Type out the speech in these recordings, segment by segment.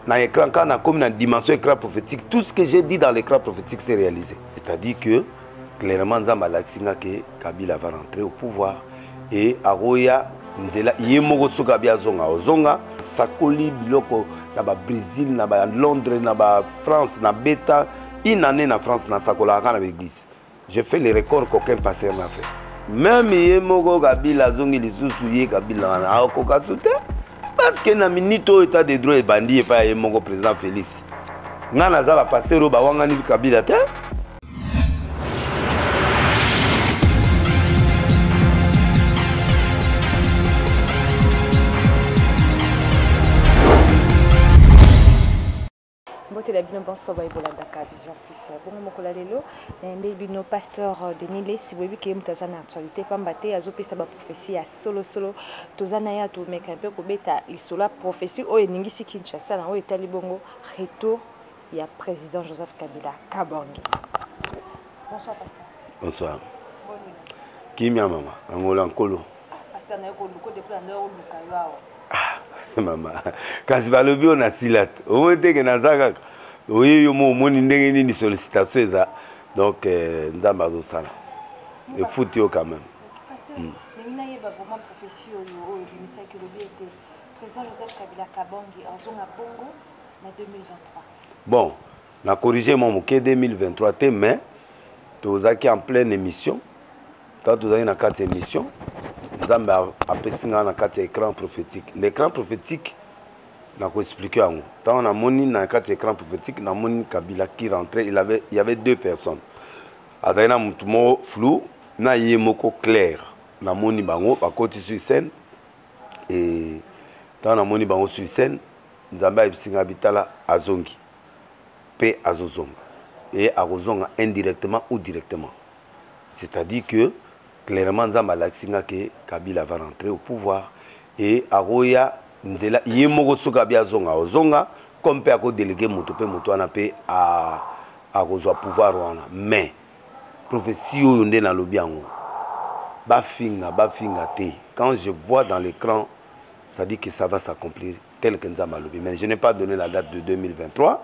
Dans l'écran, quand on a comme une dimension écran prophétique, tout ce que j'ai dit dans l'écran prophétique s'est réalisé. C'est-à-dire que, clairement, Nzamba Laxinga que Kabila va rentrer au pouvoir. Et Aroya, Nzela, Yemoko Sokabia Zonga, Ozonga, Sakoli, Biloko, Naba Brésil, Naba Londres, Naba France, Naba Beta, une année en France, na Sakola, à l'église. J'ai fait les records qu'aucun pasteur n'a fait. Même Yemoko Kabila Zongi, les sous-souillés Kabila, na Aokoka Soute. Parce que na minito état de droit et bandit et pas Yemoko président Félix. Nana za ba pasteur ba wangani Kabila te. La bino bonso ba ibola daka vision plus bon mokola lelo mbe bino pasteur Denis Lesi webi ke mutazana actualité pambate azopesa ba prophétie ya solo tozana ya to meka pe ko beta isola prophétie o eningisi Kinshasa na o etali bongo retour ya président Joseph Kabila Kabangi. Bonsoir pasteur. Bonsoir. Kimia mama angola nkolo. Pasteur na ko luko depuis na o luka yo. Mama kasi balobi on a silat o teke nazaka oui yo mo moni ndenge ni sollicitation eza donc nzamba azo sala et foot yo quand même na yeba vraiment prophétie yo limisa que le bien était président Joseph Kabila Kabangi en zone à Bongo en 2023. Bon na corriger mon moké 2023 te mais tozaki en pleine émission tant tozaki na 4 émissions nzambe apesinga na kati écran prophétique. L'écran prophétique n'a pas expliqué à nous. Quand on a moni na kati écran prophétique, na moni Kabila qui rentrait, il y avait deux personnes. Adana mutumo flou, na yemoko clair. Na moni bango pa côté sur scène et dans na moni bango sur scène, nzambe apesinga bitala azongi. Pe azozonga et azozonga indirectement ou directement. C'est-à-dire que clairement Nzamba Laxinga que Kabila va rentrer au pouvoir et Aroya Nzela Yemoko Sokabia Zonga Ozonga comme peut ako délégué motope motoana pe à rejoindre pouvoir wana mais prophétie yo ndé na lobiango ba finga te quand je vois dans l'écran ça dit que ça va s'accomplir tel que Nzamba lobi mais je n'ai pas donné la date de 2023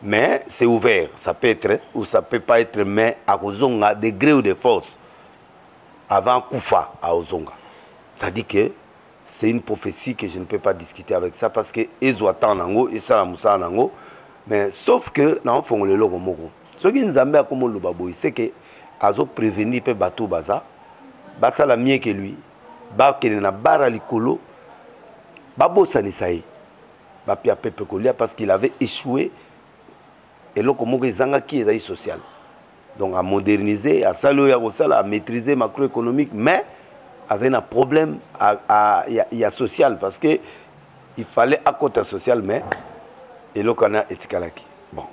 mais c'est ouvert ça peut être ou ça peut pas être mais à Ozonga degré ou de force avant Koufa à Ozonga. Ça dit que c'est une prophétie que je ne peux pas discuter avec ça parce que Ezo attend nango et ça Moussa nango mais sauf que na on le logo moko. Ce qui nous amène à comme le baboy c'est que azo prévenir pe bateau baza basa la mieux que lui ba que na bara likolo babo sanisaï ba pia pepe kolia parce qu'il avait échoué et logo moko ezanga qui est social. Donc à moderniser, à saluer, à maîtriser macroéconomique, mais avec un problème il y a social parce que il fallait à côté social, mais et le canal est calaki. Bon,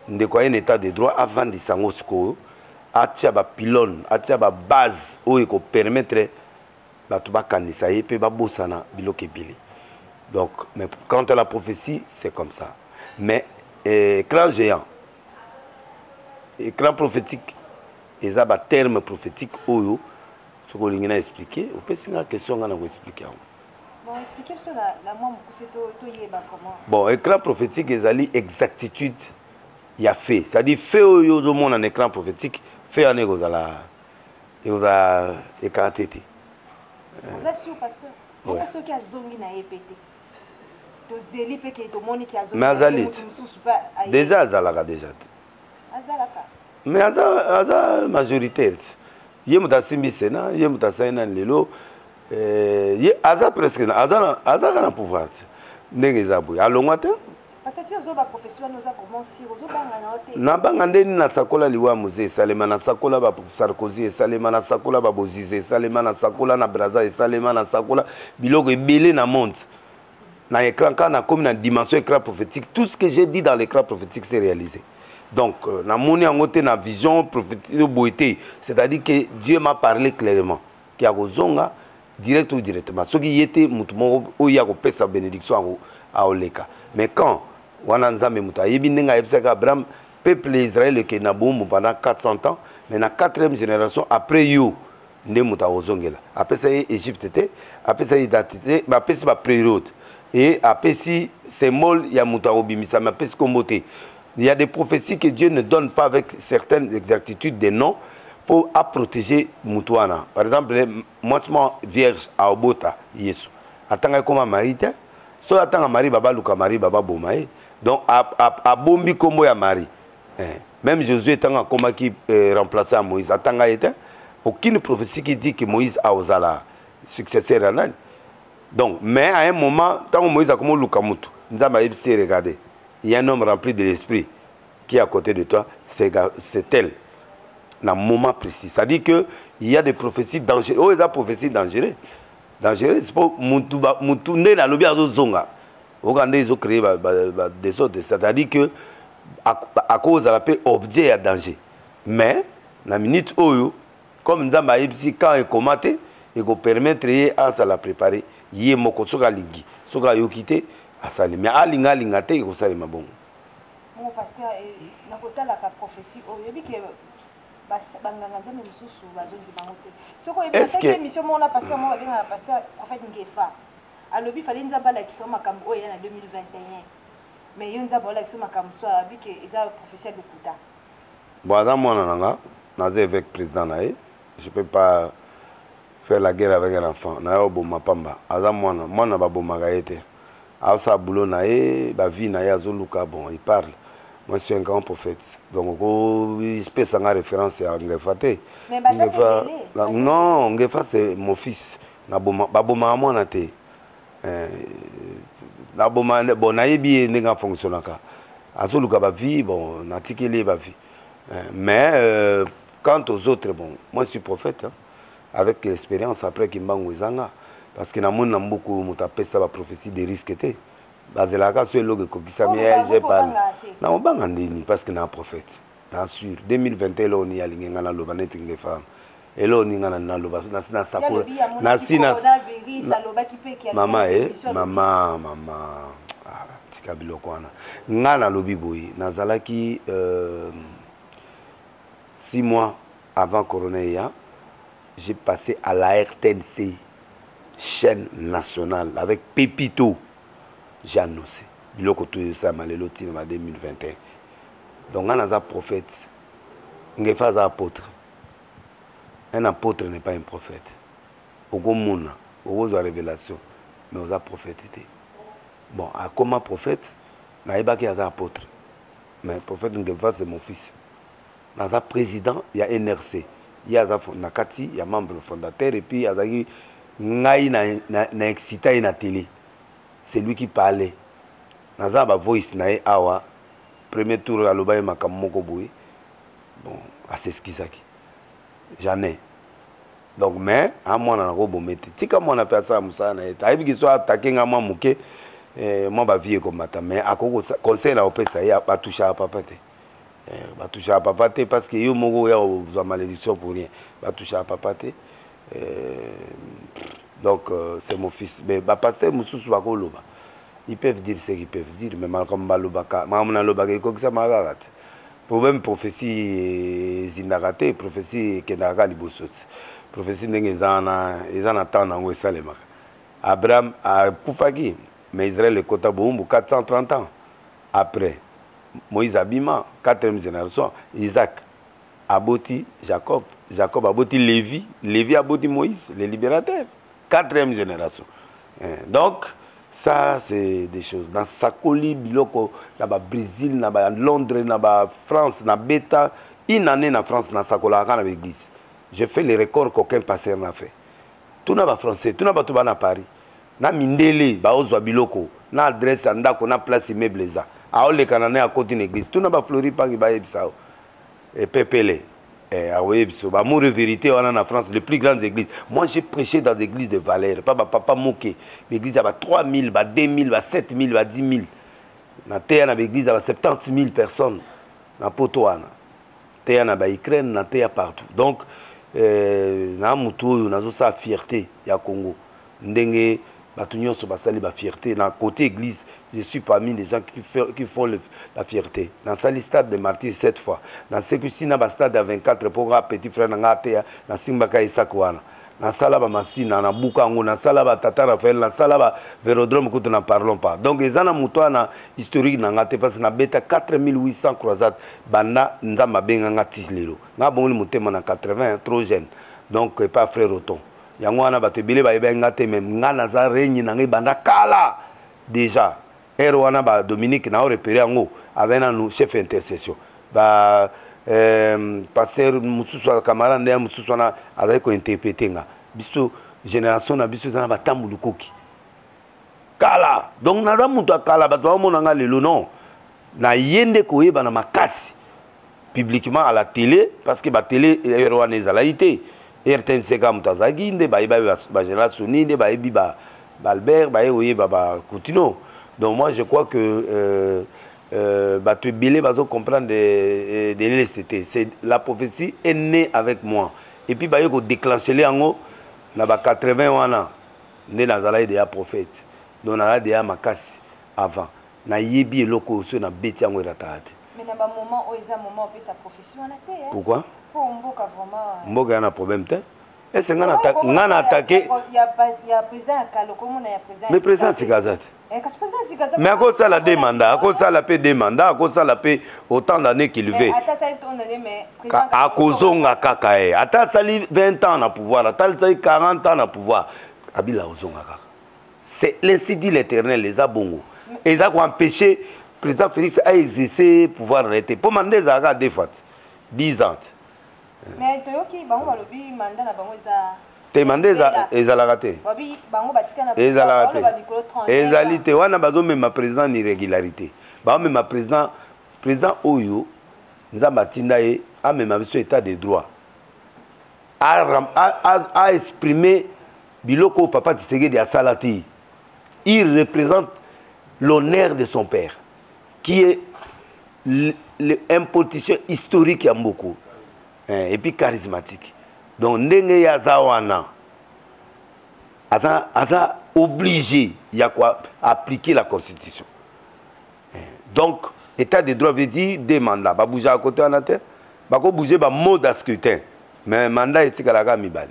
nous avons un état de droit avant de s'engager, à tiaba pylône, à tiaba base où il peut permettre batuba kanisa et puis babosana biloke bili. Donc, mais quant à la prophétie, c'est comme ça. Mais écran géant. Écran prophétique, et ça va terme prophétique oyo, ce que l'on a expliqué, on peut une question qu'on a expliqué. Bon, expliquez sur la moi comment. Bon, écran prophétique, ils ont exactitude, il y a fait. C'est-à-dire fait oyo au monde en écran prophétique, fait en égo la, et vous a écarté. Vous êtes sûr, pasteur? Pourquoi ceux qui ont zongi na épété? Mais Azalit, déjà Azalaka déjà. Mais Aza majorité. Yemuta Simbi Sena, Yemuta Saina Lelo, Aza presque, Aza na pouvoir. N'est-ce pas? Allons matin. Parce que tu as un professionnel, nous avons vraiment si vous avez na bangande na sakola liwa musée Salema na sakola ba Sarkozy Salema na sakola ba Bozize Salema na sakola na Braza Salema na sakola biloko ebele na monde. Na écran quand on a comme une dimension écran prophétique, tout ce que j'ai dit dans l'écran prophétique s'est réalisé. Donc, na moni angote na vision prophétique de beauté, c'est-à-dire que Dieu m'a parlé clairement. Qui a kozonga direct ou directement. Ce qui était mutumo o ya ko pesa bénédiction à Oleka. Mais quand wana nzambe muta yebi ndenga yebsaka Abraham peuple Israël qui na bombo pendant 400 ans, mais na 4e génération après you nde muta ozongela. Après ça Égypte était, après ça date était, mais après ça période. et apesi symbole ya muta obimisa ma pesi kombote. Il y a des prophéties que Dieu ne donne pas avec certaines exactitudes des noms pour protéger Moutouana. Par exemple, moi, vierge à Obota, Yesu. Attends, comment Marie, so attends, Marie, Baba, Luka, Marie, Baba, Bomae. Donc, à Bombi, Kombo, ya Marie. Même Jésus étant comme qui remplaçait Moïse. Attends, aucune prophétie qui dit que Moïse a osé la successeur. Donc, mais à un moment, tant que Moïse a comme Luka Moutou, nous avons regardé. Il y a un homme rempli de l'esprit qui est à côté de toi, c'est elle. Dans un moment précis. C'est-à-dire qu'il y a des prophéties dangereuses. Oh, il y a des prophéties dangereuses. Dangereuses, c'est pas Moutoune la lobby à Zonga. Regardez, ils ont créé des autres. C'est-à-dire que, à cause de la paix, objet à danger. Mais, dans la minute où, comme nous avons dit, quand il comate, il va permettre à ça la préparer. Il y a moko soka lingi, soka yokite. Mais alinga linga te ko sali mabongo. Mon pasteur na kota la prophétie o yebi ke banganga nzambe mususu bazondi bangote. Soko yebi cette émission mon na pasteur mon ba pasteur en fait ngefa. Alobi fali nzamba la kiso makambo o yana 2021. Mais yo nzamba la kiso makambo so abi ke eza prophétie de kuta. Bon za mwana nanga naze avec président nae. Je peux pas faire la guerre avec un enfant. Na yo boma pamba. Aza mwana ba boma gaete. À sa boulot nae, ba vie nae azoluka bon, il parle. Moi je suis un grand prophète. Donc il se peut sans référence à Ngefate. Mais non, Ngefa c'est mon fils. Na boma moi na te. Na boma bon naebi nga fonctionnaka. Azoluka ba vie bon, na tikeli ba vie. Mais quant aux autres bon, moi je suis prophète hein, avec l'expérience après Kimbangu Zanga. Parce que dans mon nom beaucoup mutapé ça va prophétie des risques était. Bazelaka sur le kokisa mais j'ai parlé. Na obanga ndini parce que na prophète. Bien sûr 2021 là on y a linga na loba neti ngefa. Et là on y ngana na loba na sakola. Na sina maman tikabilo kwana. Ngana lobi boyi nazalaki 6 mois avant Corona, j'ai passé à la RTNC. Chaîne nationale avec Pépito, j'ai annoncé. Le côté ça m'a le loti en 2021. Donc on a un prophète, on est un apôtre. Un apôtre n'est pas un prophète. Au monde, au la révélation, mais on a prophétité. Bon, à comment prophète, on a un apôtre. Mais le prophète Ngefa c'est mon fils. Dans un président, il y a NRC, il y a Nakati, il y a membre fondateur et puis il y a Ngai na excité na télé. C'est lui qui parlait. Naza ba voice na awa. Premier tour à l'obaye makamoko boui. Bon, à c'est ce qui s'aki. J'en ai. Donc mais à moi na ko bomete. Tika moi na pesa musa na eta. Ibi ki so attaquer nga moi muke moi ba vie comme mata mais akoko conseil na opesa ya ba toucher à papa te. Ba toucher à papa te parce que yo moko ya vous a malédiction pour rien. Ba toucher à papa te. Donc c'est mon fils. Mais pasteur Moussous Bakoloba. Ils peuvent dire ce qu'ils peuvent dire, mais Malcolm Balobaka, Mamana Lobaka, il faut que ça m'arrête. Problème prophétie Zindarate, prophétie Kendaga Libosot. Prophétie Nengezana, ils en attendent en Ouessalema. Abraham a Poufagi, mais Israël le Kota Boumou, 430 ans. Après, Moïse Abima, 4e génération, Isaac, Aboti, Jacob. Jacob a bâti Lévi, Lévi a bâti Moïse, le libérateur. 4e génération. Donc, ça, c'est des choses. Dans Sakoli, Biloko, dans le Brésil, dans Londres, dans France, dans Beta, une année en France, dans Sakola, dans l'église. Je fais les records qu'aucun pasteur n'a fait. Tout n'a pas français, tout n'a pas tout à Paris. Na Mindele, Baozwa Biloko, na adresse, na place immeuble. À Ole Cananais, à côté de l'église. Tout n'a pas fleuri, pas qu'il y ait et Pépélé. Amour et vérité, on a en France les plus grandes églises. Moi j'ai prêché dans des églises de valeur, pas moqué. L'église il y a 3 000, 2 000, 7 000, 10 000. Dans l'église il y a 70 000 personnes. Dans Potoana, il y a Ukraine, il y a partout. Donc, dans Moutou, on a sa fierté, il y a Congo. Ndenge, la fierté. Dans le côté église, je suis parmi les gens qui font la fierté. Dans le stade de martyrs 7 fois. Dans ce que si dans le stade de 24 pour un petit frère, dans le Simbaka et Sakouana. na sala ba masina na bukango na sala ba tata Raphaël na sala ba vélodrome que nous ne parlons pas donc ezana muto na historique na ngate parce na beta 4800 croisades banda nzamba benga ngati lelo na bongoli mutema na 80 trop jeune donc pas frère Oton yango wana bato ebele ba ngate même ngana za renyi na ngai banda kala déjà ero wana ba Dominique na repéré yango avena nous chef intercession ba passer mususu camarade ndia mususu na azali ko interpréter nga biso génération na biso na batambulu koki kala donc na za mutu akala bato bamona nga lelo non na yende koyeba na makasi publiquement à la télé parce que ba télé wana ezalaité RTNC ka mutu azaki nde bayeba ba génération nde bayebi ba Albert baye oyeba ba Coutinho donc moi je crois que tu bilé bazo comprendre de l'LCT. C'est la prophétie est née avec moi. Et puis bayo ko déclencher les ango na ba 80 wana né na zala de prophète. Donc na de makasi avant. Na yebi eloko so na beti yango ratade. Mais na ba moment où eza moment où sa prophétie wana te. Pourquoi? Pour mboka vraiment. Mboka na problème te. Et c'est ngana attaqué. Il y a président Kaloko mona ya président. Mais président c'est Gazette. Mais à cause de la demande, à cause de la paix demande, à cause de la paix autant d'années qu'il veut. À cause de la kakae, à ta sali 20 ans à pouvoir, à ta sali 40 ans à pouvoir. Abila ozonga. C'est l'ainsi dit l'Éternel, les abongo. Et ils ont empêché le président Félix à exercer pouvoir arrêter. Pour demander Zaga des fois 10 ans. Mais Toyoki, bango balobi mandat na bango za demandé ezalakate ezalite wana bazomema président ni régularité bamema président oyo nzambe atinda ye amema biso état de droit a exprimé biloko papa Tshisekedi asala te. Il représente l'honneur de son père qui est l'imposition historique ya mboko et puis charismatique. Donc, ndenge ya zawana, aza obligé ya quoi appliquer la constitution. Donc, état de droit veut dire des mandats. Ba bouger à côté en terre, ba ko bouger ba mode à scrutin. Mais mandat etikala mibale.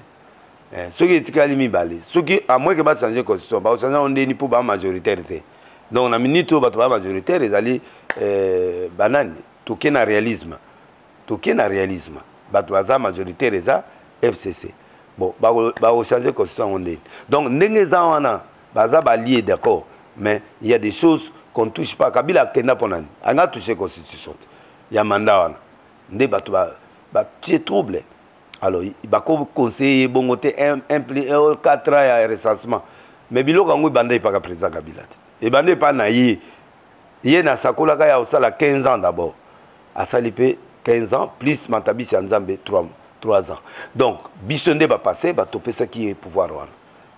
Ceux qui etikali mibale, ceux qui à moins que ba changer constitution, ba changer on déni pour ba majoritaire. Donc, na minute ba ba majoritaire les ali banane, toke na réalisme. Toke na réalisme. Ba baza majoritaire eza FCC. Bon, bah changer constitution. Donc, n'engagez pas lié d'accord, mais il y a des choses qu'on ne touche pas. Kabila kenda ponani, on a touché la constitution. Il y a mandat. Ndé batu ba trouble. Alors, il va conseiller bon côté 4 ans à recensement. Mais bilo kango banda pas président Kabila. Et banda pas na yi. Yé na sakola ka ya osala 15 ans d'abord. A salipé 15 ans plus Mantabisi Nzambe 3 ans. Donc, Bissonde va passer, va toper ce qui est pouvoir.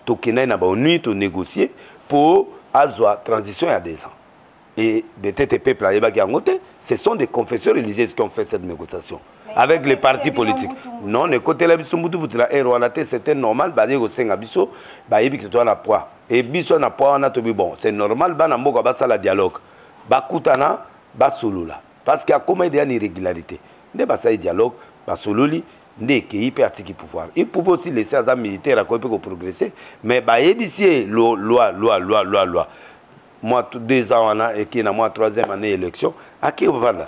Tokena na ba nuit to négocier pour azwa transition à 2 ans. Et peut-être peuple ce sont des confesseurs religieux qui ont fait cette négociation. Mais avec les partis politiques. Non, ne côté la bisumbutu butila erwanate c'était normal ba dire au senga biso ba yebi que toi na poids. Et biso na poids na to bon, c'est normal ba na mboka ba sala dialogue. Ba kutana ba solula parce qu'il y a comme des irrégularités. Ne ba ça dialogue ba sololi il peut attaquer pouvoir. Il pouvait aussi laisser les militaires à progresser, mais bah loi. Moi 2 ans on a et qui na moi 3e année élection, à qui on va là?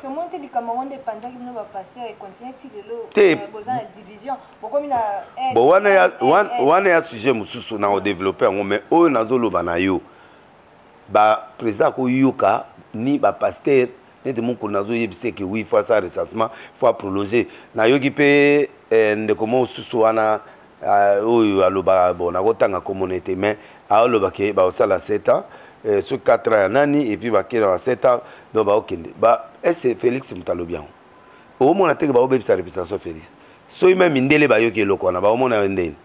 Bon on a sujet mususu na au développer mais o na zolo banayo. Ba président ko yuka ni ba pasteur et mon konazo yebise que oui faut ça recensement faut prolonger na yogi pe ndeko susuana oyo aloba bona kotanga communauté mais aloba ke ba osala 7 ans sur 4 ans nani et puis ba kera 7 ans donc ba okende ba c'est Félix Mutalobian au moins te ba obebisa réputation Félix so même indele ba yoki lokona ba omona ndeni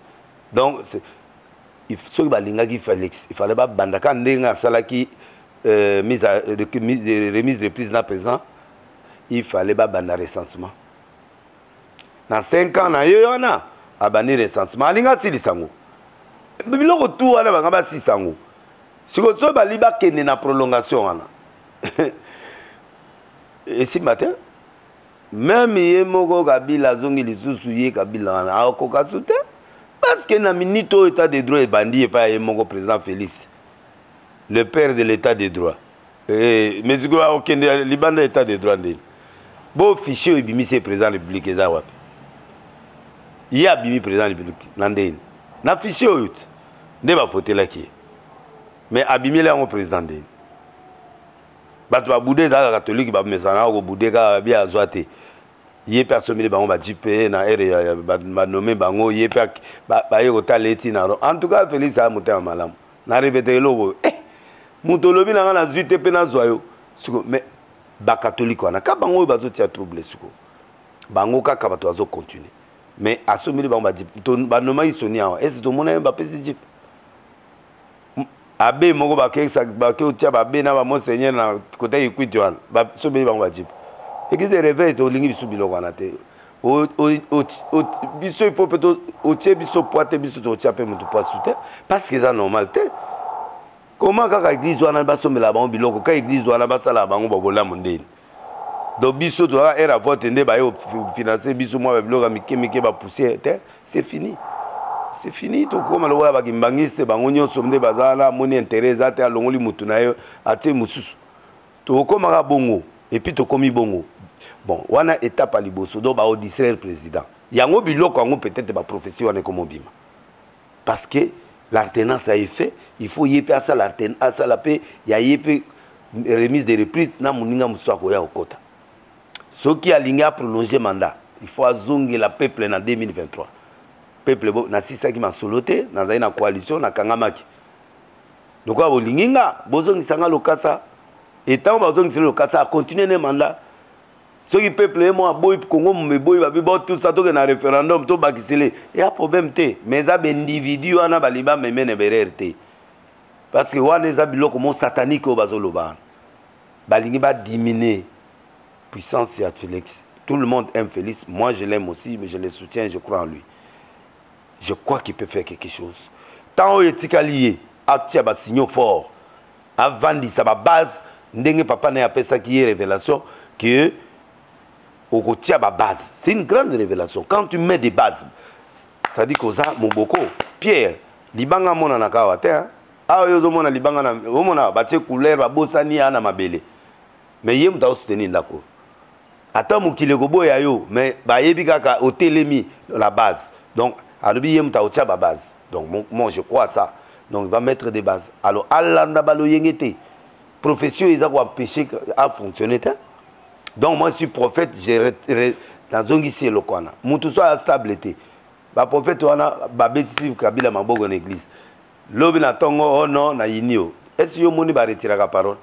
donc il faut ba lingaki Félix il fallait ba bandaka ndenga salaki remise de prise na présent, il fallait pas banda recensement. Dans 5 ans, na yo na abani recensement. Alinga sili sango. Biloko tout wana banga ba 600. Siko so ba liba kende na prolongation wana. Et si matin, même yé moko Kabila zongi lisusu yé Kabila wana akoka soute. Ba parce que na minute au état de droit et bandi et pas mon président Félix, le père de l'état de droit. Mais du coup, aucun Liban état de droit. Bon fichier ibimi c'est président de la République eza wapi. Il y a bimi président de la République nandeni. Na fichier oyut. Ne ba voter là qui. Mais abimi là on président de. Bato ba boudé za catholique ba mesana ko boudé ka bien azoate. Yé personne mi bango ba JP na ere ba nommé bango yé ba yé kotaleti na. En tout cas Félix a monté en malam. Na répéter logo. Mutolobi na na zuite pe na zoyo. Mais ba catholique wana ka bango bazo tia trouble suko bango kaka bato bazo continuer mais asomili bango ba jip to ba noma isoni awa est to mona ba pesi jip abe moko ba ke sa ba ke tia ba be na ba monseigneur na côté equity wana ba somili bango ba jip église de réveil to lingi bisu biloko wana te o biso il faut peut-être o tia biso poate biso to tia pe mutu poisu te parce que ça normal te. Comment quand l'église wana ba somela bango biloko quand l'église wana ba sala bango ba bola mondeni donc biso to era vote ndé ba yo financer biso moi ba biloko mike ba pousser c'est fini to comme le wala ba kimbangiste bango nyonso ndé bazala moni intérêt za te alongoli mutu na yo ate mususu to comme ka bongo et puis to komi bongo bon wana étape à liboso do ba auditionner le président yango biloko yango peut-être ba prophétie wana comme bima parce que l'alternance a été fait, il faut y faire ça l'alternance, ça la paix, il y a y remise de reprise, na muninga muswa koya okota. Ce qui a ligné à prolonger mandat, il faut azonge la peuple en 2023. Peuple na sisa qui m'a soloté, na zaina coalition na kangamaki. Donc à bolinga, bozongi sanga lokasa, et tant bozongi lokasa a continuer le mandat. Ceux qui peuple moi boy Congo me boy ba tout ça to na référendum to bakisele il y a problème té mais ça individu wana baliba me mene bererte parce que wana za biloko mon satanique au bazoloba balingi ba diminuer puissance ya Félix. Tout le monde aime Félix, moi je l'aime aussi mais je le soutiens, je crois en lui. Je crois qu'il peut faire quelque chose. Tant etika lié atia ba signaux fort avant di sa base ndenge papa na appelle ça qui est révélation que base. C'est une grande révélation. Quand tu mets des bases, ça dit que ça, mon boko, Pierre, libanga mona na kawate, ah yo mona libanga na, mona bache couleur ba bosani ana mabele. Mais yem ta soutenir ndako. Ata mukile gobo ya yo, mais ba yebi kaka hotelemi la base. Donc alobi yem ta otia ba base. Donc moi je crois à ça. Donc il va mettre des bases. Alors alanda balo yengete. Profession ils ont empêché à fonctionner. Donc moi je suis prophète, j'ai dans un ici le kwana. Mutu soit stabilité. Ba prophète wana ba beti kabila mabogo na église. Lobi na tongo oh non na yinio. Est-ce yo moni ba retirer la parole?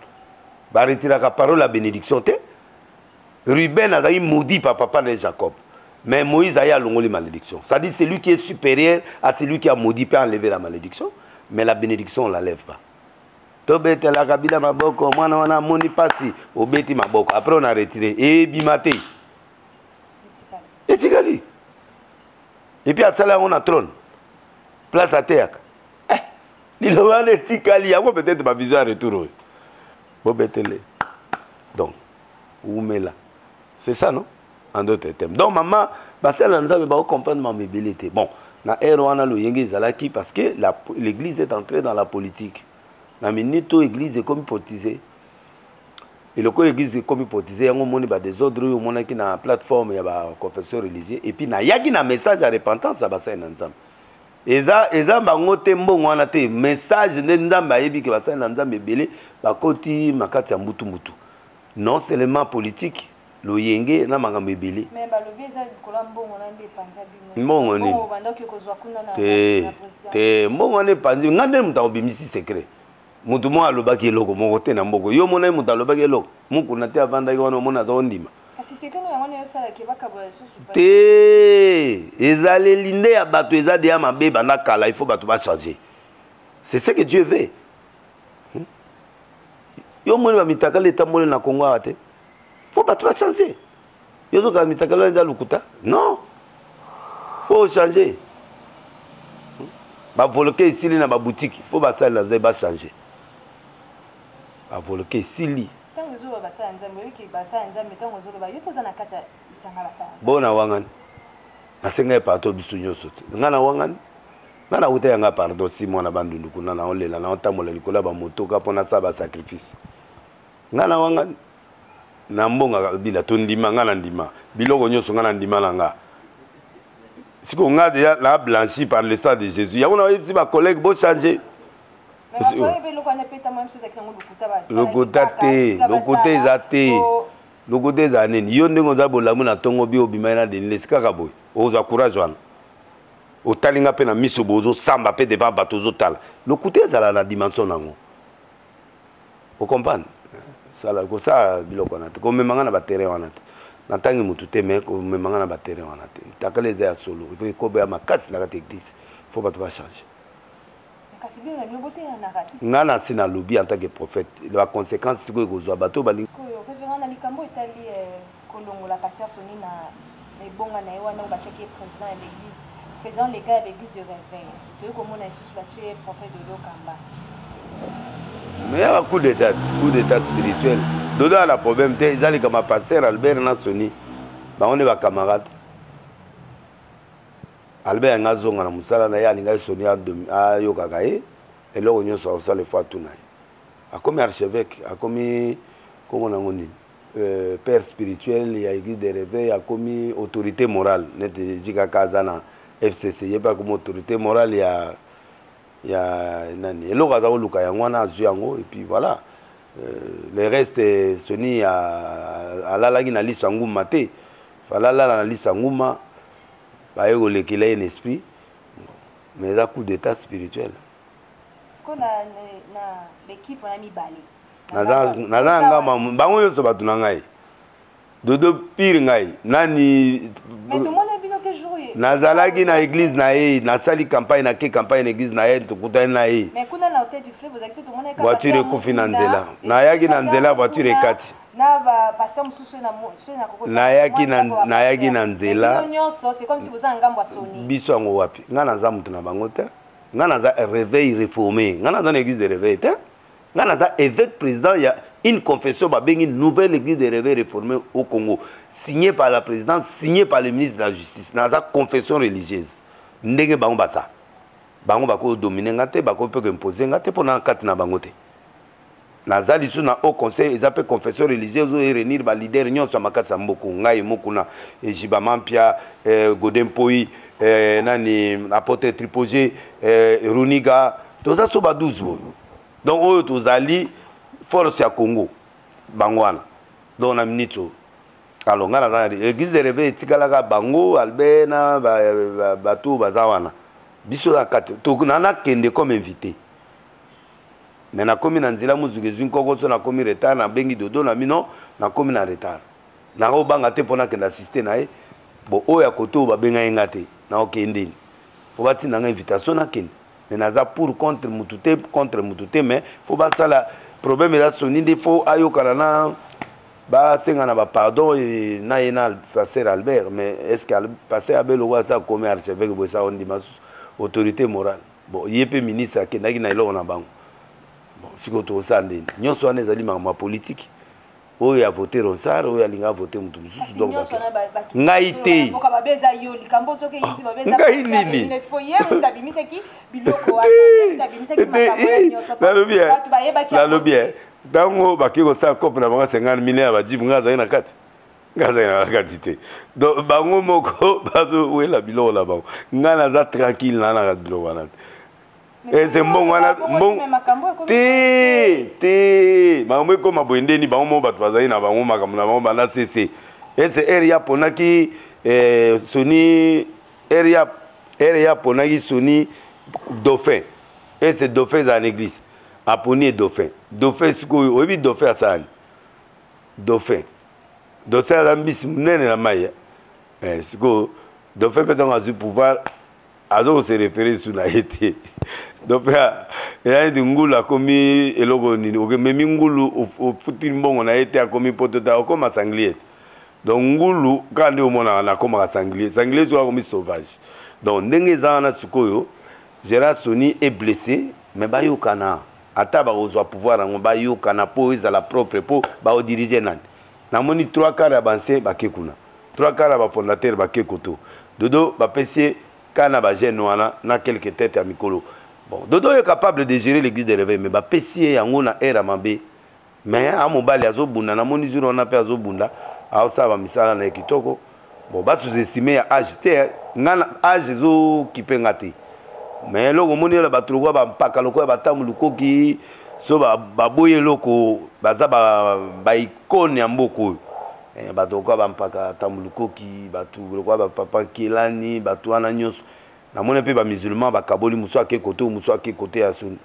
Ba retirer la parole la bénédiction te. Ruben a maudit par papa de Jacob. Mais Moïse a longoli malédiction. Ça dit c'est lui qui est supérieur à celui qui a maudit peut enlever la malédiction, mais la bénédiction on la lève pas. Tobete la kabila maboko, mwana wana moni pasi, obeti maboko. Après on a retiré et bimate. Etikali. Et puis à ça là on a trône. Place à terre. L'ilomane etikali, y a peut-être ma vision à retour. Bobetele. Donc, oumela. C'est ça non? En d'autres termes. Donc maman, bah ça là nous avons comprendre ma mobilité. Bon, na erwana lo yenge zalaki parce que l'église est entrée dans la politique. La minute l'église est comme politisée. Et le coup l'église est comme politisée, il y a un désordre, il y a une plateforme, il y a un confesseur religieux. Et puis il y a un message à repentance à Bassin Nanzam. Et ça, il y a un message de Nzamba qui va faire Nanzam et Belé, Bakoti, Makati Mbutu Mbutu. Non seulement politique, le yenge na makambo ebele. Mais balobi eza likola mbongo na nde panza bino. Mbongo ni. Mbongo bandaki kozwa kuna na. Te mbongo ne panzi ngande muta obimisi secret. Mutu mo alobaki eloko moko te na mboko. Yo mona muta alobaki eloko. Muku na te avanda ki wana mona za ondima. Kasi secret no yango yo sala ke bakabola susu. Te ezale linde ya bato eza de ya mabe bana kala, il faut bato ba changer. C'est ce que Dieu veut. Yo mona ba mitaka leta mona na Congo ate. Faut pas tout changer. Yo zo ka mitaka leta lukuta. Non. Faut changer. Ba voloke ici na ba boutique, faut ba ça là ba changer. Ba voloke ici. Tango zo ba ça nzambe wiki ba ça nzambe tango zo ba yo poza na kata isanga la ça. Bona wangani. Asenga pa to bisu nyoso. Ngana wangani. Nana uta yanga pardon si moi na bandundu kuna na olela na otamola likola ba moto ka pona sa ba sacrifice. Ngana wanga na mbonga bila tondima ngana ndima biloko nyoso ngana ndima nanga. Siko nga déjà la blanchi par le sang de Jésus. Ya ona si ba collègue bo changer. Le côté zate. Le côté zaneni yo ndenge za bolamu na tongo bi obimana de lesika boy. Oza courage wana. Au talinga pe na miso bozo samba pe devant batozo tal. Le côté za la dimension nango. Vous comprenez? Ça la ko ça biloko na te. Ko memanga na ba terrain wana te. Na tangi mutu te me ko memanga na ba terrain wana te. Takaleza ya solo. Et puis ko be makasi na ka église. Faut pas te changer. Ngana sina lobby en tant que prophète. La conséquence c'est que gozo bato bali. Révérend Alikambo Italie kolongo la pasteur Soni na bonga na ewa na ba cheke président de l'église. Président légal de l'église de réveil. Tu veux comment on a su la cheke prophète de Lokamba. Mais il y a un coup d'état spirituel. Dodo a la problème, ils allaient comme pasteur Albert Nassoni. On est camarades. Albert Ngazonga na musala na ya linga Soni a yokakaye. Et là on y a ça le fois tout naï. A comme archevêque, a comme comment on dit père spirituel, il y a église de réveil, a comme autorité morale. N'était Jika Kazana FCC, il y a pas comme autorité morale, il y a nani. Et là on a Luka Yangwana Zuyango et puis voilà. Le reste Soni a la lagi na liste nguma te. Fala la na liste nguma. Bah il qu'il a un esprit. Mais ça coup d'état spirituel. Ce qu'on a l'équipe on a mis balé. Naza ngama bango yoso batu na ngai. Dodo pire ngai. Nani mais tout le monde a vu que jouer. Nazalaki na église na ye, na sali campagne na ke campagne église na ye to kuta na ye. Mais kuna na hôtel du fleuve vous avez tout le monde est voiture ekufi na nzela. Na yaki na nzela voiture ekati. Na ba pasteur mususu na kokota. Na yaki na nzela. C'est comme si vous avez un gambo Soni. Biso ngo wapi. Ngana za mutu na bango te. Ngana za réveil réformé. Ngana za église de réveil te. Ngana za évêque président il y a une confession une nouvelle église de réveil réformée au Congo signée par la présidente, signée par le ministre de la justice. Ngana za confession religieuse. Ndenge bango basa. Bango bako dominer ngate bako peut imposer ngate pour na kati na bango te. Nazali sous na au conseil ils appellent confession religieuse et réunir ba leader nyonso makasa mboko ngai mokuna Jiba Mampia Godempoi nani apôtre Tripogé Runiga tout ça so ba 12 bo donc oyo tozali force ya Congo bangwana donc na minito alors ngana za église de réveil tikalaka bango Albena bato bazawana biso la kate to nana kende comme invité. Mais na komi na nzela muzugezu nkoko so na komi retard na bengi dodo na mino na komi na retard na ko banga te pona ke na assister na e bo oya koto ba benga yenga te na okendeni faut bati na invitation na ken mais naza pour contre mutute mais faut ba sala problème la Soni de faut ayokana na ba senga na ba pardon na yena pasteur Albert mais est-ce que pasteur Abel wa sa comme archevêque bo sa on dit autorité morale bon yepé ministre akendaki na ilo na bango. Bon, si vous avez ça, nous sommes des politique. Ou il y a voté Ronsard, ou il y a voté Moutoumou. Ngaïté. Et c'est bon, voilà. Bon. Té. Maman, comme ma bonne ni maman, bat bazai na maman, ma comme na maman, bana cc. Et c'est area ponaki Soni area ponaki Soni dauphin. Et c'est dauphin dans l'église. Aponi dauphin. Dauphin ce qu'on oui dauphin ça. Dauphin. Dauphin la mbisi munene na maye. Ce qu'on dauphin peut donc avoir pouvoir azo se référer sur la été. Donc il y a des ngulu akomi eloko nini oke memi ngulu au futil mbongo na été akomi potota comme sanglier. Donc ngulu quand on mona na comme sanglier soit comme sauvage. Donc ndenge zana sukoyo Gérard Soni est blessé mais ba yokana ata ba ozwa pouvoir ngo ba yokana po ezala propre po ba o diriger nan. Na moni 3 quarts avancé ba kekuna. 3 quarts ba fondateur ba kekoto. Dodo ba pesier kana ba jeune wana na quelques têtes à mikolo. Bon, Dodo est capable de gérer l'église de réveil mais ba pesi yango na era mabe. Mais à mobali azobunda na moni jour on a pe azobunda, a ça ba misala na kitoko. Bon, ba sous-estimer ya âge te ngana âge zo kipengate. Mais loko moni la ba trogo ba mpaka loko ba tamulu koki so ba boye loko baza ba icône ya mboko. Bato kwa bampaka tambulukoki bato kwa papa kilani bato wana nyonso na mona pe ba musulman ba kaboli muso ake côté ya suni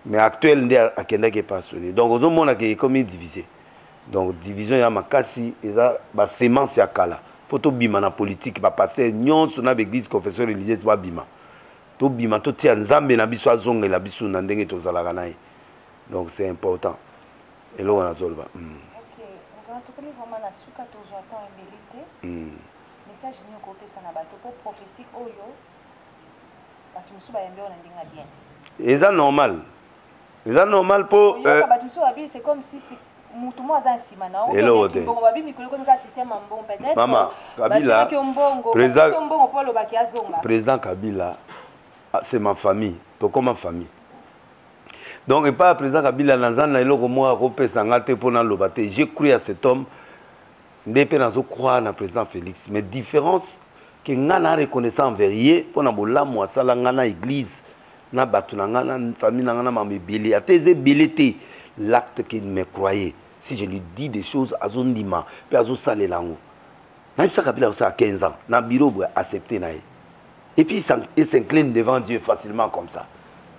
mais actuel ndé akenda ke pas suni donc ozo mona ke comme divisé donc division ya makasi eza ba semence ya kala photo bima na politique ba passer nyonso na église confesseur religieuse ba bima to bima to tia nzambe na biso azongela biso na ndenge to zalaka naye donc c'est important et là on a zolba tu connais vraiment la souka toujours temps embellité message ni côté ça na bato pour prophétie oyo bato musu ba yembe on ndinga bien eza normal pour bato musu ba c'est comme si mutu mo za nsima na o bongo ba bi mikolo ko ka système mbongo peut-être mama Kabila président Kabila c'est ma famille to comme ma famille. Donc, et pas président Kabila Nanzana, il a j'ai cru à cet homme. Je crois à président Félix. Mais différence, que nous avons reconnaissance envers lui, pour nous avons l'église, nous avons famille, nous avons l'acte qu'il me croyait. Si je lui dis des choses, à son dima, puis à son salé lango. Naïbsa Kabila a 15 ans, dans le bureau, accepté. Et puis il s'incline devant Dieu facilement comme ça.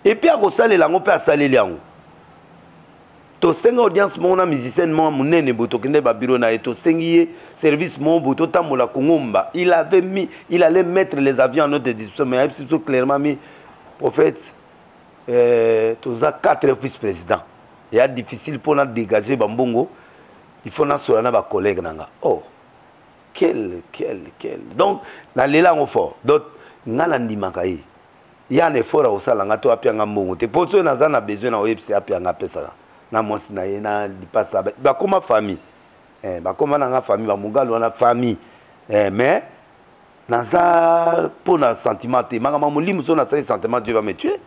Et puis, à Rosal et Lango, à Salé Liango. To senga audience, mon musicien, mon nene, boto, kende babiro na eto, sengi service, mon boto, tamola kongomba. Il allait mettre les avions en ordre de discussion, mais il a clairement mis, prophète, tous à 4 vice-présidents. Il est difficile pour nous dégager Bambongo. Il faut nous sortir nos collègues. Oh, quel. Donc, dans les langues fortes, donc, nous avons dit, il y a un effort à faire, il y a un mbongo. Pour ceux qui ont besoin de faire, il y a un pesa. Na moi si na yena dipasa. Ba comme famille. Ba comme na famille, ba mungalo na famille. Mais naza pour na sentiment, mangama mulimu so na sa sentiment Dieu va me tuer.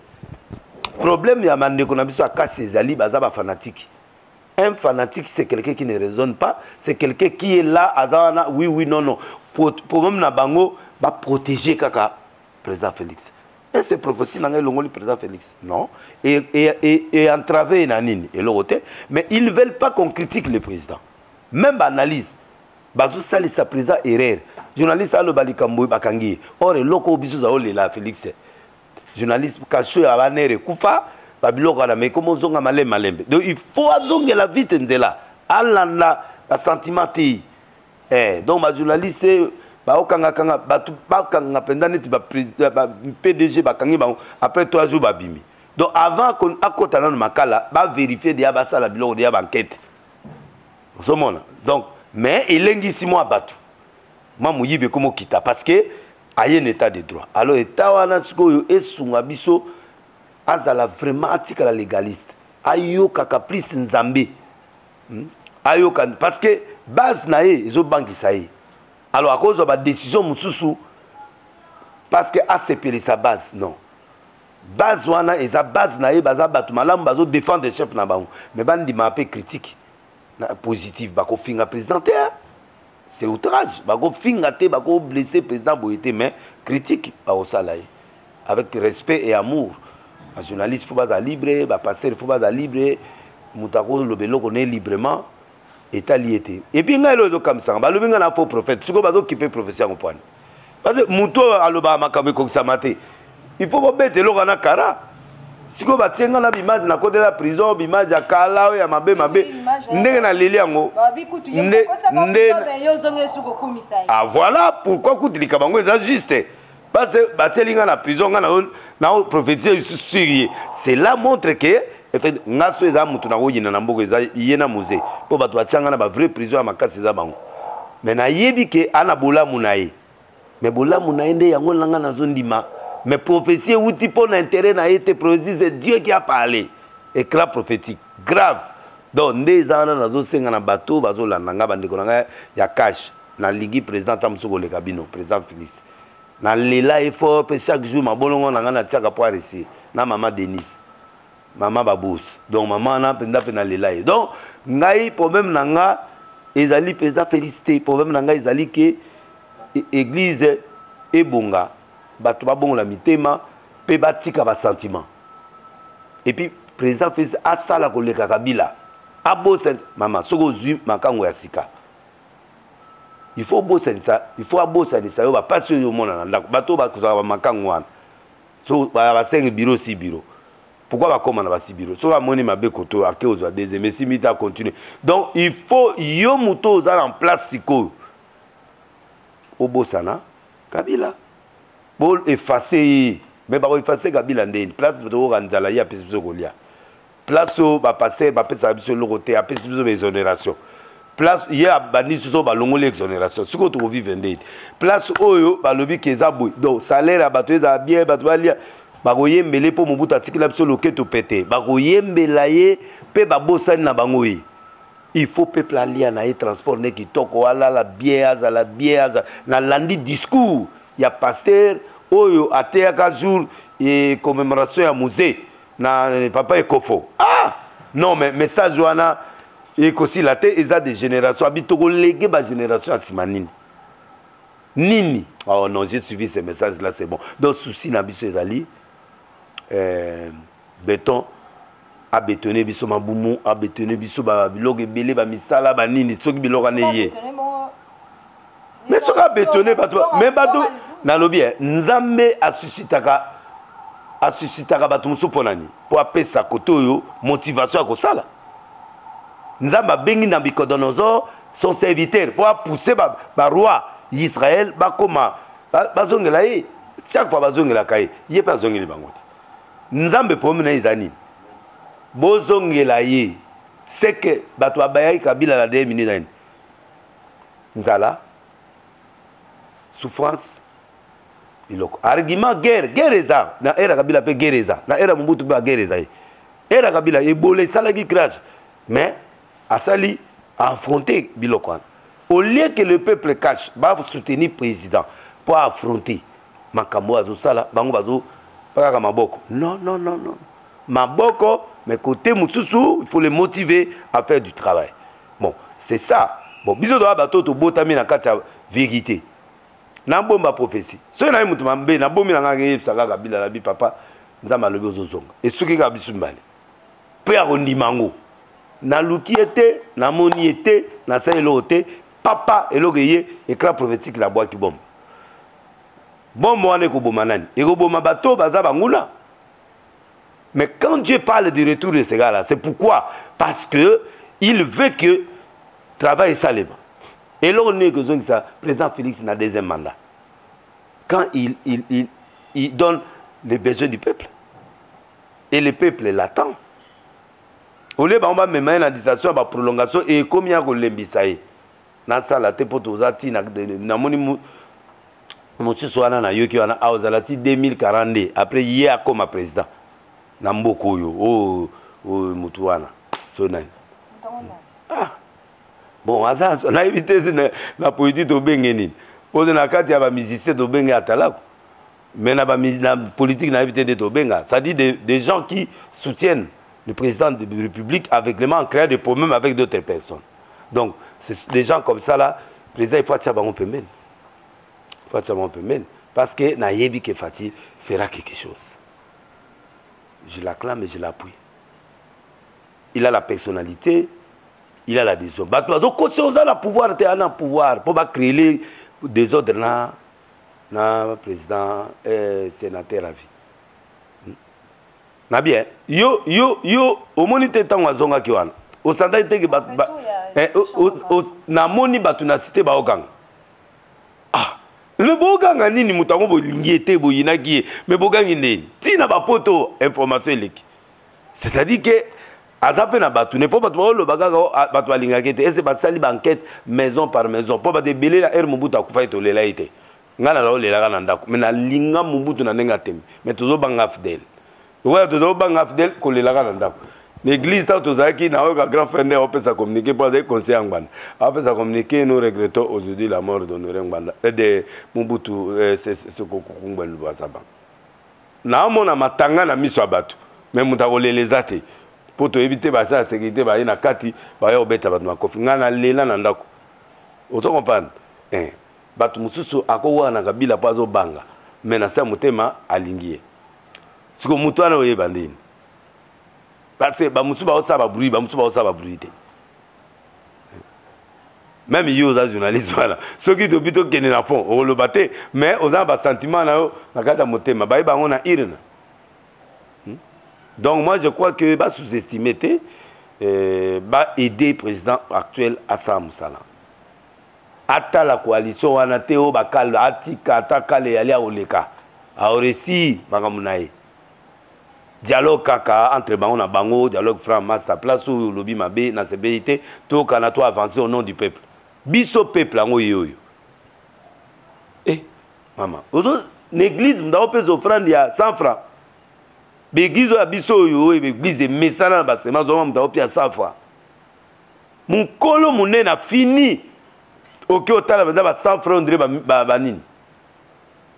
Problème ya mande ko na biso akache ezali baza ba fanatique. Un fanatique c'est quelqu'un qui ne raisonne pas, c'est quelqu'un qui est là azana oui non. Pour même na bango ba protéger kaka président Félix. Et c'est prophétie dans le président Félix. Non. Et entraver Nanine et l'autre. Mais ils ne veulent pas qu'on critique le président. Même analyse. Bazou sali sa président erreur. Journaliste a le balikambo bakangi. Or le loco bisu za ole la Félix. Journaliste kacho ya banere kufa babilo kana mais comment zonga malembe. Donc il faut azonga la vite nzela. Alanda la sentimenté. Donc ma journaliste bakanga pendant PDG bakangi ba après 3 jours babimi. Donc avant qu'on akotana na makala ba vérifier dia ba sala biloko dia banquette. Donc mais elengisi mo abatu. Ma muyibe komo kita parce que aye un état de droit. Alors état wana sikoyo esunga biso azala vraiment atika la légaliste. Ayo ka caprice nzambe. Ayo kan parce que base nae ezo banki saye. Alors, à cause de la décision, parce que ACP sa base, non. Base, wana, et sa base, nae, baza, batumalam, bazo, défendre les chefs, na baou. Mais ban, di ma peu critique, positif, bako finga présidentaire. C'est outrage. Bako finga te, bako blessé président Boyete, mais critique, bako salaye. Avec respect et amour. Un journaliste, il faut pas libre, un pasteur, il faut pas libre, moutako, le bélo, qu'on est librement. État lié. Et puis, il y a des comme ça. Il y a un faux prophète. Il y a des qui peuvent prophétiser en point. Parce que Mouto a le bas comme ça maté. Il faut pas mettre l'eau dans la cara. Si vous avez une image de la côté de la prison, une image de Kala, il y a ma bé. N'est-ce Liliango. Ah voilà pourquoi vous dites que c'est juste. Parce que la prison, la prophétie, c'est là montre que ngaso eza mutu na woyina na mboko eza yena musée po bato batianga na ba vraie prison ya makasi eza bango mais na yebi ke ana bolamu na ye mais bolamu na ye nde yango nanga nazo ndima mais prophétie wuti po na intérêt na ye te prophétie c'est Dieu qui a parlé éclat prophétique grave donc nde eza na nazo senga na bato bazolanda nga bandeko na nga ya cash na ligi président Tamsoko le Kabino président Félix na lela effort pe chaque jour ma bolongo na ngana tiaka pour ici na maman Denise maman Babous donc maman na penda pe na lela donc ngai problème na nga ezali pesa félicité problème na nga ezali que église ebonga bato ba bongo la mitema pe batika ba sentiment et puis président fait asala koleka kabila abosen maman soko zui makango ya sika il faut bosser ça il faut bosser ça ba passer au monde na ndako bato ba kozala makango wana so ba 5 bureau 6 bureau pourquoi ba komana ba 6 bureau so ba moni mabe koto ake ozwa deuxième mais si mita continue donc il faut yo muto ozala en place siko au bosana kabila pour effacer mais ba effacer kabila ndeni place to ranzala ya pesi kolia place où va passer va passer sur le côté après sur l'exonération place hier bani sur ba longo l'exonération ce que tu vivre ndeni place oyo ba lobi kezaboy donc salaire abato eza bien bato balia ba koyembele po mobuta tikila biso loketo pété ba koyembela ye pe ba bosani na bango yi il faut peuple alia na ye transport ne kitoko wala la biaza na landi discours ya pasteur oyo ateaka jour et commémoration ya musée na papa ekofo ah non mais message wana ekosi la te eza des générations habito ko léguer ba génération asimanini nini oh non j'ai suivi ces messages là c'est bon donc souci na biso ezali béton a bétonner biso mabumu a bétonner biso ba biloko ebele ba misala ba nini soki biloko neye mais soka bétonner bato mais bato na lobi nzambe asusitaka bato mosusu mpo nani mpo apesa kote oyo motivation ya kosala nzambe abengi Nabucodonosor son serviteur mpo apousse baroi Israël bakoma bazongela ye chaque fois bazongelaka ye ye mpe azongeli bango te nzambe problème na ye eza nini bozongela ye c'est que bato babayaki kabila na 2 minutes nani nzala souffrance iloko argument guerre eza na era kabila pe guerre eza na era Mobutu pe guerre eza era kabila ebole salaki crash mais asali affronter biloko au lieu que le peuple cache va soutenir président pour affronter makambo azo sala bango bazo pakaka maboko non maboko mais côté mususu il faut les motiver à faire du travail bon c'est ça bon biso do bato to botami na kati ya vérité na bomba prophétie so na mutu mambe na bomi na ngaki saka kabila la bi papa nzamba lobi ozozonga et soki ka bisu mbale pe ya kondimango na luki ete na moni ete na sa elote papa elogeye écran prophétique la bois qui bombe bombe wana ko boma nani et ko boma bato baza bangula mais quand Dieu parle du retour de ces gars-là c'est pourquoi parce que il veut que travail salement. Et là, on est que le président Félix n'a deuxième mandat. Quand il donne les besoins du peuple. Et le peuple l'attend. Au lieu de mettre une administration, une prolongation, et comme il y a un lembisaï. Dans ça, la tête pour tous les gens, monsieur Soana na yoki wana aozalati 2042 après hier comme président. Namboko yo mutu wana. Sonani. Ah. Bon, on a évité la politique de Bengeni. Pour la carte, il y a des musiciens de Benga à Talako. Mais la politique n'a évité de Benga. Ça dit des gens qui soutiennent le président de la République aveuglément en créant des problèmes avec d'autres personnes. Donc, c'est des gens comme ça là, le président, il faut que ça pemel. Il faut que ça pemel. Parce que Nayebi Kefati fera quelque chose. Je l'acclame et je l'appuie. Il a la personnalité. Il a la décision. Donc, quand on a le pouvoir, il a le pouvoir pour créer des ordres dans le président et sénateur à vie. Na bien, yo, au monité tant à zonga kiwana. Au santai te que na moni batu na cité ba okanga. Ah, le boganga nini mutango bo lingiete bo yinaki, mais boganga nini. Tina ba poto information eleki. C'est-à-dire que Azapé na batu ne pas le bagaga batu alingakete et c'est pas sali banquette maison par maison pour pas débeler la air Mobutu akufa to lela ite ngana la lela na ndako mais na linga Mobutu na nenga tem mais tozo banga fidèle ouais tozo banga fidèle ko lela na ndako l'église tant aux qui n'a aucun grand frère on peut ça communiquer pour des conseils en bande on peut ça communiquer nous regrettons aujourd'hui la mort d'Honoré Ngbanda et de Mobutu c'est ce qu'on voit ça na mona matanga na miso abatu mais mutakoleleza te pour te éviter la sécurité ba ina kati ba yo beta ba makofi ngana lela na ndako oto comprendre batu mususu akowa na kabila pazo banga mais na sa mutema alingie siko mutu ana oyeba ndini parce que ba musu ba osaba bruit ba musu ba osaba bruit te même yo za journaliste voilà ceux qui dobito kene na fond o lo baté mais aux ba sentiment na yo na kata mutema ba iba ngona irina. Donc moi je crois que va sous-estimer va aider le président actuel Hassan Moussala. Ata la coalition wana te o bakal atika atakale yali oleka. Aoresi bangamunaye. Dialogue kaka entre bango na bango, dialogue franc master place où lobby mabe na CBIT to kana to avancer au nom du peuple. Biso peuple ngo yoyo. Maman, l'église m'da opé offrande ya 100 francs. L'église a biso yo l'église de mesana ba sema zo m'da opé à 100 francs. Mon kolo muné na fini. OK otala ba 100 francs ndire ba nini.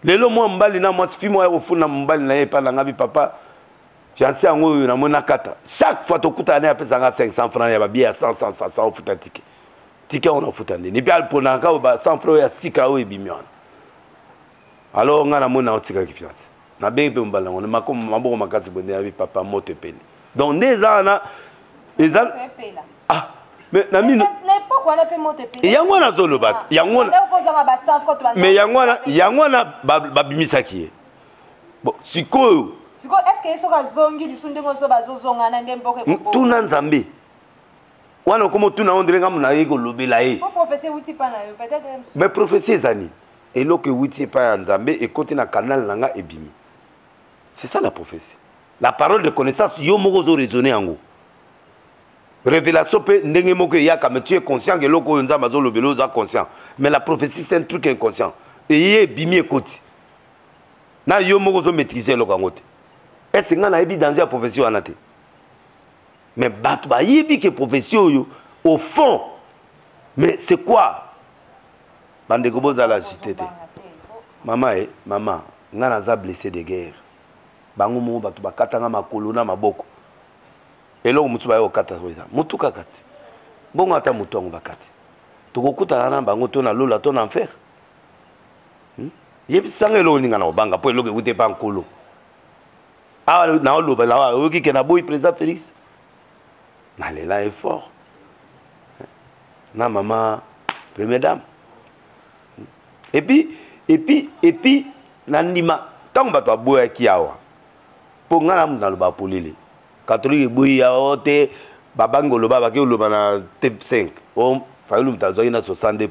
Lelo mo mbali na mo fi mo ya ofuna mbali na ye pa na ngabi papa. Fiancé ngo yo na mona kata. Chaque fois to kutana ya pesa nga 500 francs ya ba bia 100 ofuta ticket. Ticket on ofuta ndini. Puis al ponanga ba 100 francs ya sika o ebimiona. Alors on a mon antique confiance. Na bien pe mbala on ma comme maboko makasi bonde ya papa moto pele. Donc des ans ah mais na mine n'importe quoi na pe moto pele. Yango na zolo bat. Yango na mais yango na babimisaki. Bon sikoyo. Sikoyo est-ce que eso ka zongi lisunde ngoso bazozonga na ndemboke ko. Tuna nzambe. Wana komo tuna ondrenga muna yeko lobela e. Pour professeur wuti pa na yo peut-être. Mais professeur zani. Et là que vous n'êtes pas en Zambé et côté na canal nanga ebimi. C'est ça la prophétie. La parole de connaissance yo mogozo raisonner en gros. Révélation peut ndenge moko yaka mais tu es conscient que loko nzamba zo lobelo za conscient. Mais la prophétie c'est un truc inconscient. Et yé ebimi ekoti. Na yo mogozo maîtriser loko ngote. Est-ce nga na ebi danger la prophétie wana te. Mais batu ba yebi que prophétie yo au fond. Mais c'est quoi? Bande koboza la JTT. Maman maman, nga naza blessé de guerre. Bango mo batu bakatanga makolo na maboko. Elo mutu ba yo kata soza. Mutu kakati. Bongo ata mutu ngo bakati. Tokokuta na bango to na lola to na enfer. Yebi sanga elo ninga na obanga po elo ke ute pa nkolo. Ah na oloba la o ki na boy président Félix. Na lela est fort. Na maman première dame. Et puis, nandima, tant que tu as beau qui a pour nga dans le bas polile. Catholique boui a ote, babango le baba qui le bana T5. On fait le mutazo ina 62%.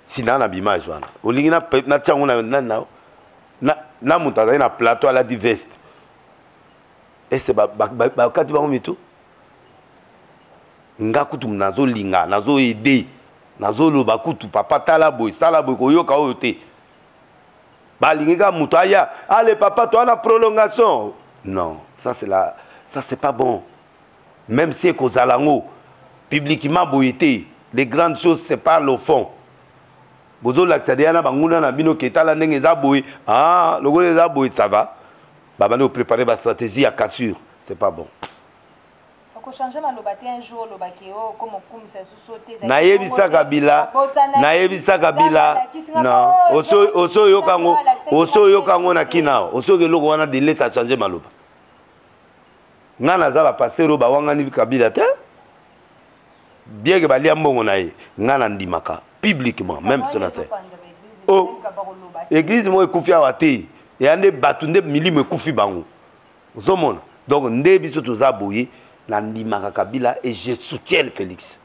Sinon na bimage wana. Olingina na tchango na mutazo ina plateau à la diveste. Et c'est ba kati ba mitu. Nga kutu nazo linga, nazo aider. Nazolo bakutu papa tala boy sala boy koyoka oyote balingika mutu aya allez papa toi na prolongation non ça c'est pas bon même si kozalango publiquement boyete les grandes choses c'est pas le fond bozo l'accéder na banguna na bino ketala ndenge za boy ah logo za boy ça va baba nous préparer ba stratégie à cassure c'est pas bon. Changer ma lobate un jour lobakeo comme comme ça sauter na yebisa kabila non oso yokango na kina oso ke loko wana de laisser changer maloba ngana za ba passer ba wangani kabila te bien que balia mbongo na ye ngana ndimaka publiquement même cela c'est oh église mo ekufia wate ya nde batunde milimo ekufi bango ozomona donc nde biso toza boye Nandimaka Kabila et je soutiens Félix.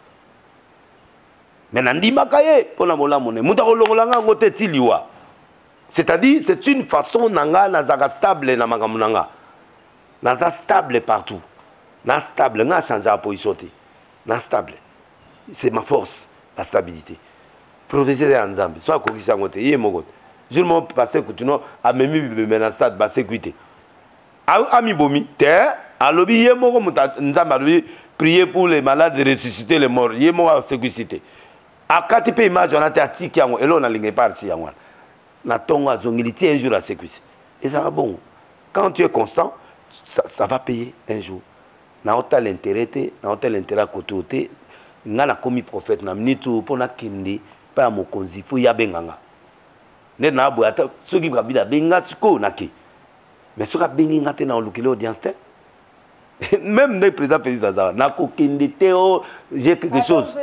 Mais Nandimaka ye pour la mola monnaie. Moutarolongolanga ngote tiliwa. C'est-à-dire c'est une façon nanga nazaka stable na magamunanga. Naza stable partout. Na stable nga changer la position te. Na stable. C'est ma force, la stabilité. Professeur Nzambe, soit kokisa ngote ye mogote. Je ne m'en passer que tu n'as à même na stade ba sécurité. Ami bomi te alobi ye moko nzamba alobi prier pour les malades de ressusciter les morts ye moko sécurité akati pe image on a atiki yango elo na linga parti yango na tongo azongiliti un jour à sécurité et ça va bon quand tu es constant ça va payer un jour na ota l'intérêt na ota l'intérêt à côté nga na komi prophète na mnitu pona kindi pa mokonzi fo ya benganga ne na bo ata soki kabila benga siko naki mais soka bengi ngate na olukile audience te même le président Félix Azara na ko kindi teo j'ai quelque chose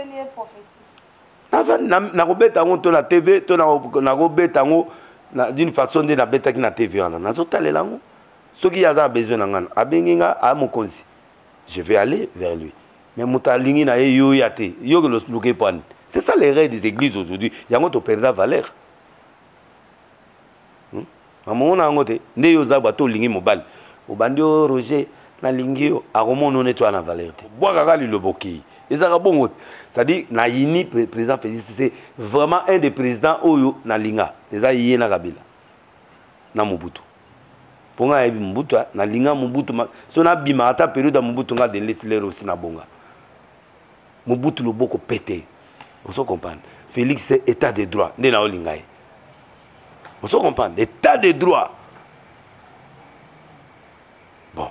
avant na ko beta ngo to na TV to na ko beta ngo d'une façon de na beta ki na TV wana na zo talela ngo soki yaza besoin na ngana abengi nga a mokonzi je vais aller vers lui. Mais Moutalingi na yo yate, yo le sluke pan. C'est ça les règles des églises aujourd'hui. Yango to perdre valeur. Amona ngote, nde yo za bato lingi mobile. Obandi Roger na lingi yo akomono netwa na valeur te. Boa kaka li loboki. Ezaka bongo. C'est-à-dire na yini président Félix c'est vraiment un des présidents oyo na linga. Eza yé na Kabila. Na Mobutu. Ponga ebi Mobutu na linga Mobutu so na bima ata période ya Mobutu nga de l'Israël aussi na bonga. Mobutu le boko pété. Vous se comprenez? Félix c'est état de droit. Ndé na olingaye. Vous se comprenez? État de droit. Bon.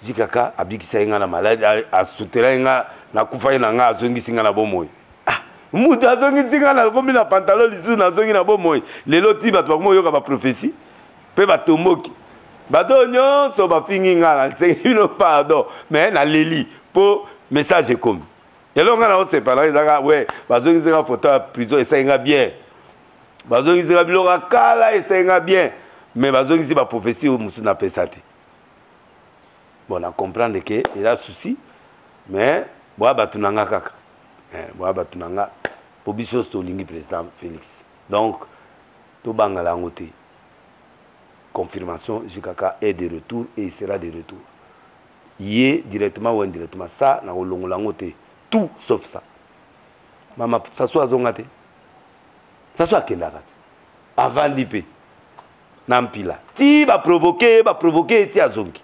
Jikaka abikisa nga na malade a soutera nga na kufa nga nga azongisi nga na bomoy. Ah, mutu azongisi nga na kombi na pantalon lisu na zongi na bomoy. Lelo ti bato bakomo yoka ba prophétie. Pe batomoki. Bato nyonso ba fingi nga na c'est une pardon. Mais na leli po message comme. Et là on a aussi parlé ça ouais, bazongi zera photo à prison et ça nga bien. Bazongi zera bilora kala et ça nga bien. Mais bazongi si ba prophétie au musu na pesate. Bon, on comprend que il y a souci mais boa batunanga kaka. Boa batunanga pour biso to lingi président Félix. Donc to bangala ngote. Confirmation Jikaka est de retour et il sera de retour. Yé directement ou indirectement ça na olongolangote tout sauf ça. Maman ça soit zongate. Ça soit kendaka. Avant d'ipé. Nampila. Ti va provoquer ti azongi.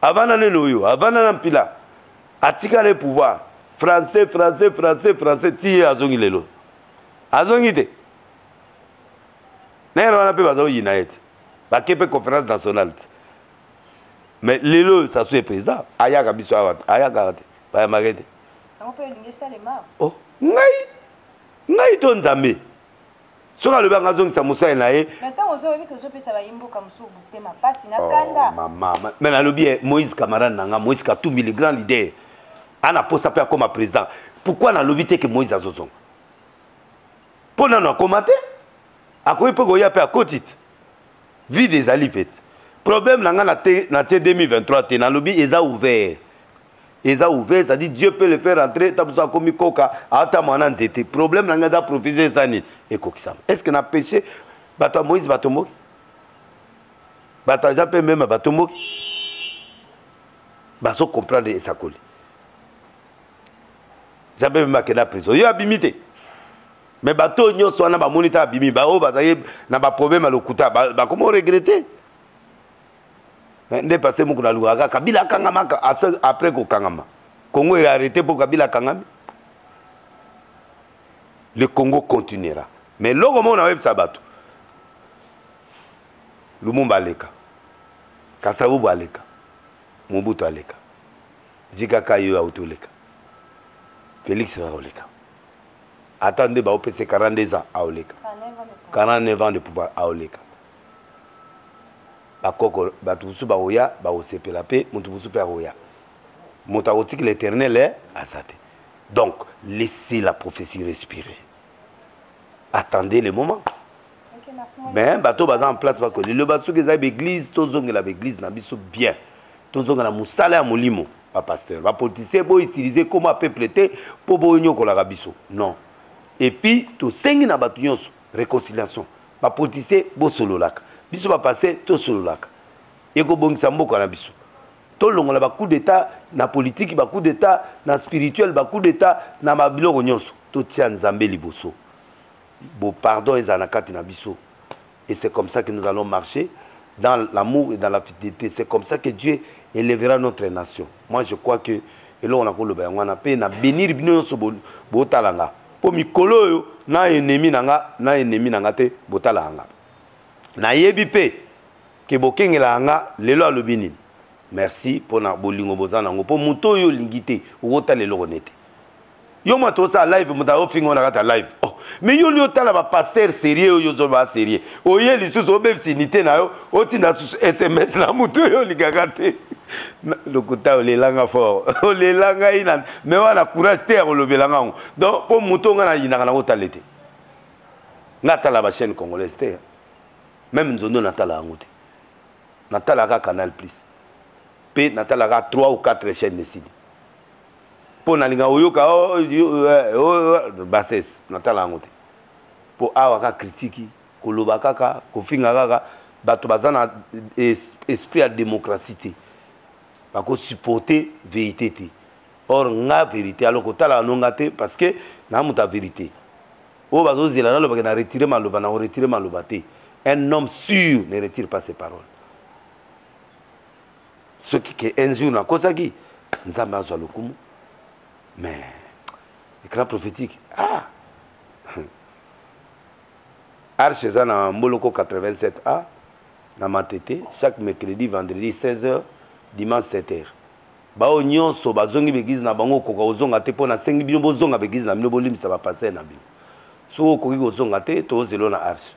Avant nané noyo, avant nampila. Atika le pouvoir. Français ti azongi lelo. Azongi te. N'est-ce pas United. Bah qu'est conférence nationale. Mais l'élo ça soit président. Aya kabiso aya karate. Ba marete. On peut linguer ça les mains. Oh, ngai to nzambe. Soka le banga zong sa musa nae. Maintenant on veut que je puisse avoir imbo comme sou bouté ma passe na kanda. Maman, mais na lobi Moïse Camara nanga Moïse Katumbi le grand leader. Ana posa pe comme président. Pourquoi na lobi te que Moïse azozong? Pour na commenter. A quoi peut goya pe à côté. Vie des alipet. Problème na 2023 te na lobi eza ouvert. Eza ouvert, ça dit Dieu peut le faire entrer tabusa komi koka ata mwana nzete. Problème na da prophétie sani et kokisam. Est-ce que na péché bato Moïse bato moki? Bato jape même bato moki. Baso comprendre et ça colle. Jape même que la prison. Yo abimité. Mais bato nyonso na ba monita abimi ba o bazaye na ba problème à lokuta ba comment regretter? Ndé passé mon kuna luaka Kabila kangama après ko kangama. Congo est arrêté pour Kabila kangami. Le Congo continuera. Mais logo mon web sabato. Lumumba aleka. Kasavubu aleka. Mobutu aleka. Jikaka yo autoleka. Félix Raoleka. Attendez, bah, au PC 42 ans à Oleka. 49 ans de pouvoir à Oleka. Bakoko, Batoussou Baoya, Baosepe la paix, Moutoussou Péroya. Montarotique l'éternel est à Sate. Donc, laissez la prophétie respirer. Attendez le moment. Mais, bateau bazan en place, parce que le bateau qui est l'église, tous ont l'église, n'a bien. Tous ont la moussala à Molimo, pas pasteur. Va politicien, pour utiliser comment peuple pour boigner qu'on la biso. Non. Et puis, tout cinq na batunions, réconciliation. Va politicien, bo solo lak. Biso va passer, tout solo lak. Et ko bongi sambo kwa na biso. Tout long la coup d'état, na politique, ba coup d'état, na spirituel, ba coup d'état, na mabilo gonyoso. Tout tient Nzambe liboso. Bo pardon et zanakati na biso. Et c'est comme ça que nous allons marcher. dans l'amour et dans la fidélité. C'est comme ça que Dieu élèvera notre nation. Moi, je crois que, et là, on a bénir bino so botalanga. Po mikolo yo na ennemi nanga te botalanga. Na yebi pe ke bokengela anga lelo alobini. Merci pour na bolingo bozana ngo po muto yo lingité okota lelo konete. Yo mato sa live muta ofingo na kata live. Oh, mais yo li tala ba pasteur sérieux yo zo ba sérieux. Oye li susu obebsinité na yo otinda susu SMS na muto yo ligakate. Le côté o lelanga fort. O lelanga ina mais wana courage te o lobelanga. Donc po muto nga na yinaka na otalete. Natala ba chaîne congolaise te. Même nzondo natala ngote. Natala ka Canal Plus. Pe natala ka 3 ou 4 chaînes de sidi. Po nalinga oyoka bases natala ngote. Po awa ka critique ko loba kaka ko finga kaka bato bazana esprit à démocratie. Parce que supporter vérité. Or, la vérité, alors que tu as la parce que na muta vérité. Oh, bazo zela lo na retirer maloba na retirer maloba te. Un homme sûr ne retire pas ses paroles. Ce qui est un jour na kosaki, nzamba zo lokumu. Mais écran prophétique. Ah. Arche za na Moloko 87A na Matete chaque mercredi, vendredi 16h. Dimanche 7h. Bao nyonso bazongi begize na bango koka ozonga te pona sengi bino bozonga begize na bino bolimisa ba passer na bino. So koki ozonga te to zelo na arche.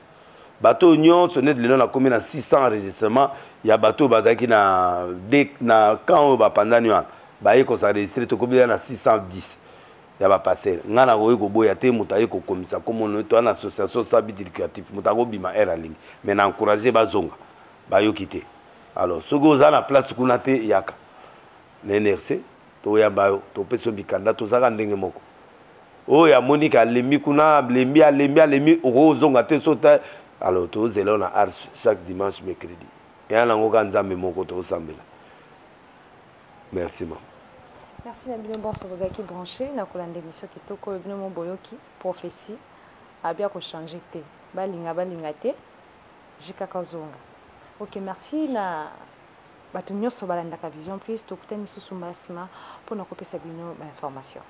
Bato nyonso net lelo na komi na 600 enregistrement ya bato bazaki na quand ba pandani wa ba yeko s'enregistrer to kobi na 610 ya ba passer. Ngana ko yeko boya te mutaye ko komisa comme on to na association sabit éducatif mutako bima era ling mais na encourager bazonga ba yo kité. Alors, ce que vous avez la place qu'on a été yaka. NRC, to ya bayo, to peso bikanda, to zaka ndenge moko. Oh ya Monica lemi kuna, lemi, ozonga te sota. Alors, to zelo na arche chaque dimanche mercredi. Et à l'angoka nzambe moko to sambela. Merci maman. Merci Nabino Bonso vous avez branché na kolande mission kitoko bino mo boyoki prophétie a bien ko changer te. Balinga te. Jika kazonga. Ok, merci na bato nyonso balandaka Vision Plus tokutani susu mbasima mpona kopesa bino ba information.